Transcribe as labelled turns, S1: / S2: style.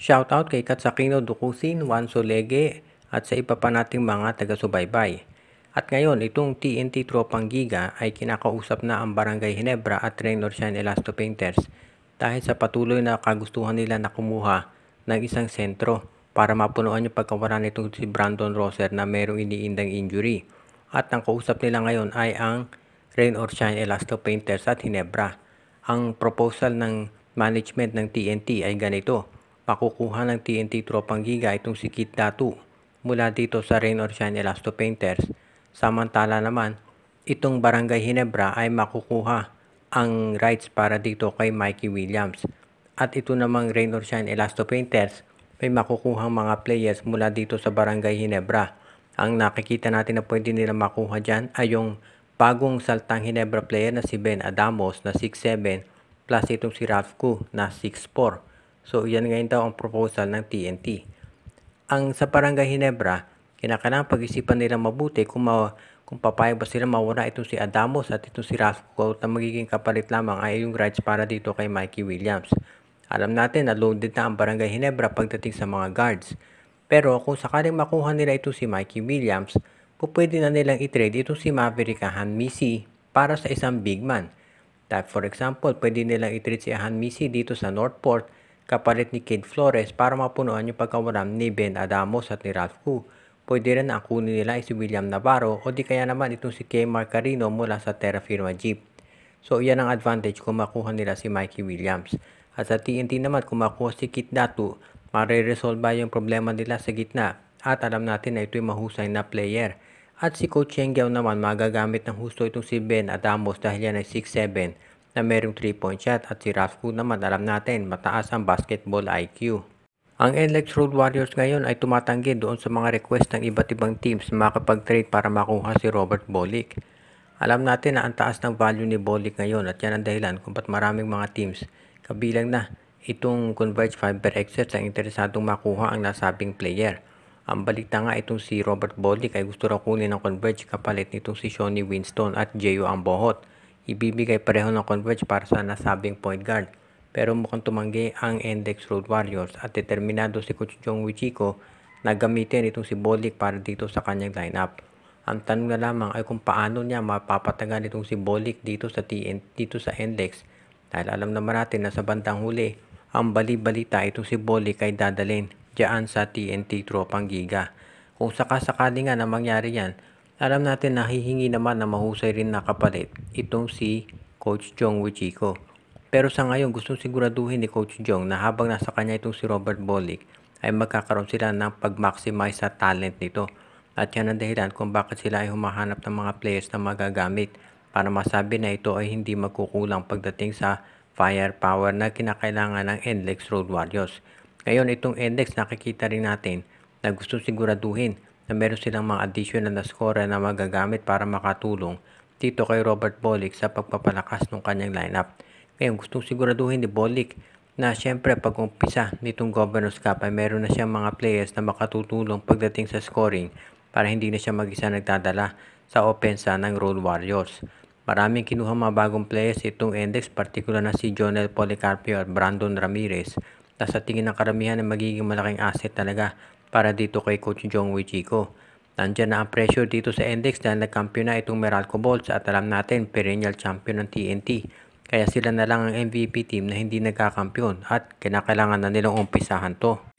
S1: Shoutout kay Katsakino Dukusin, Juan Solege at sa iba pa nating mga taga-subaybay. At ngayon, itong TNT Tropang Giga ay kinakausap na ang Barangay Ginebra at Rain or Shine Elasto Painters dahil sa patuloy na kagustuhan nila na kumuha ng isang sentro para mapunuan yung pagkawala nitong si Brandon Roser na mayroong iniindang injury. At ang kausap nila ngayon ay ang Rain or Shine Elasto Painters at Ginebra. Ang proposal ng management ng TNT ay ganito. Makukuha ng TNT Tropang Giga itong si Kit Datu mula dito sa Rain or Shine Elasto Painters. Samantala naman, itong Barangay Ginebra ay makukuha ang rights para dito kay Mikey Williams. At ito namang Rain or Shine Elasto Painters may makukuha mga players mula dito sa Barangay Ginebra. Ang nakikita natin na pwede nila makuha dyan ay yung bagong saltang Ginebra player na si Ben Adamos na 6'7 plus itong si Ralph Koo na 6'4. So, yan ngayon daw ang proposal ng TNT. Ang sa Barangay Ginebra, kinakailangan pag-isipan nila mabuti kung papayag ba sila mawala itong si Adamos at itong si Ralph Koo na magiging kapalit lamang ay yung rights para dito kay Mikey Williams. Alam natin na loaded na ang Barangay Ginebra pagdating sa mga guards. Pero kung sakaling makuha nila itong si Mikey Williams, pwede na nilang i-trade itong si Maverick Ahan-Misi para sa isang big man. For example, pwede nilang i-trade si Ahan-Misi dito sa Northport kapalit ni Kid Flores para mapunuan yung pagkawalan ni Ben Adamos at ni Ralph Koo. Pwede rin ang kunin nila ay si William Navarro o di kaya naman itong si Kay Marcarino mula sa Terra Firma Jeep. So yan ang advantage kung makuha nila si Mikey Williams. At sa TNT naman kung makuha si Kit Datu, mariresolve yung problema nila sa gitna at alam natin na ito'y mahusay na player. At si Coach Yengyao naman magagamit ng husto itong si Ben Adamos dahil yan ay 6'7 na merong 3-point shot at si Ralph Koo naman alam natin mataas ang basketball IQ. Ang NLEX Road Warriors ngayon ay tumatanggi doon sa mga request ng iba't ibang teams makapag-trade para makuha si Robert Bolick. Alam natin na ang taas ng value ni Bolick ngayon at yan ang dahilan kung ba't maraming mga teams kabilang na itong Converge Fiber Excerts ang interesadong makuha ang nasabing player. Ang balita nga itong si Robert Bolick ay gusto raw kunin ng Converge kapalit nitong si Shawnee Winston at Jeyo Ambohot. Ibibigay pareho ng Converge para sa nasabing point guard. Pero mukhang tumanggi ang NLEX Road Warriors at determinado si Coach Jong Wichiko na gamitin itong si Bolick para dito sa kanyang lineup. Ang tanong na lamang ay kung paano niya mapapatagal itong si Bolick dito sa NLEX dahil alam naman natin na sa bandang huli ang bali-balita itong si Bolick ay dadalhin diyan sa TNT Tropang Giga. Kung sakasakali nga na mangyari yan, alam natin na hihingi naman na mahusay rin na kapalit itong si Coach Jong Wichiko. Pero sa ngayon gustong siguraduhin ni Coach Jong na habang nasa kanya itong si Robert Bolick ay magkakaroon sila ng pag-maximize sa talent nito. At yan ang dahilan kung bakit sila ay humahanap ng mga players na magagamit para masabi na ito ay hindi magkukulang pagdating sa firepower na kinakailangan ng NLEX Road Warriors. Ngayon itong NLEX nakikita rin natin na gustong siguraduhin na meron silang mga additional na scorer na magagamit para makatulong dito kay Robert Bolick sa pagpapalakas ng kanyang lineup. Ngayon gustong siguraduhin ni Bolick na syempre pag umpisa nitong Governor's Cup ay meron na siyang mga players na makatutulong pagdating sa scoring para hindi na siya mag-isa nagdadala sa opensa ng Road Warriors. Maraming kinuha mga bagong players itong NLEX, partikular na si Jonel Policarpio at Brandon Ramirez na sa tingin ng karamihan ay magiging malaking asset talaga para dito kay Coach Jong Wichiko. Nandiyan na ang pressure dito sa NLEX dahil nagkampiyon na itong Meralco Bolts at alam natin perennial champion ng TNT. Kaya sila na lang ang MVP team na hindi nagkakampiyon at kinakailangan na nilang umpisahan to.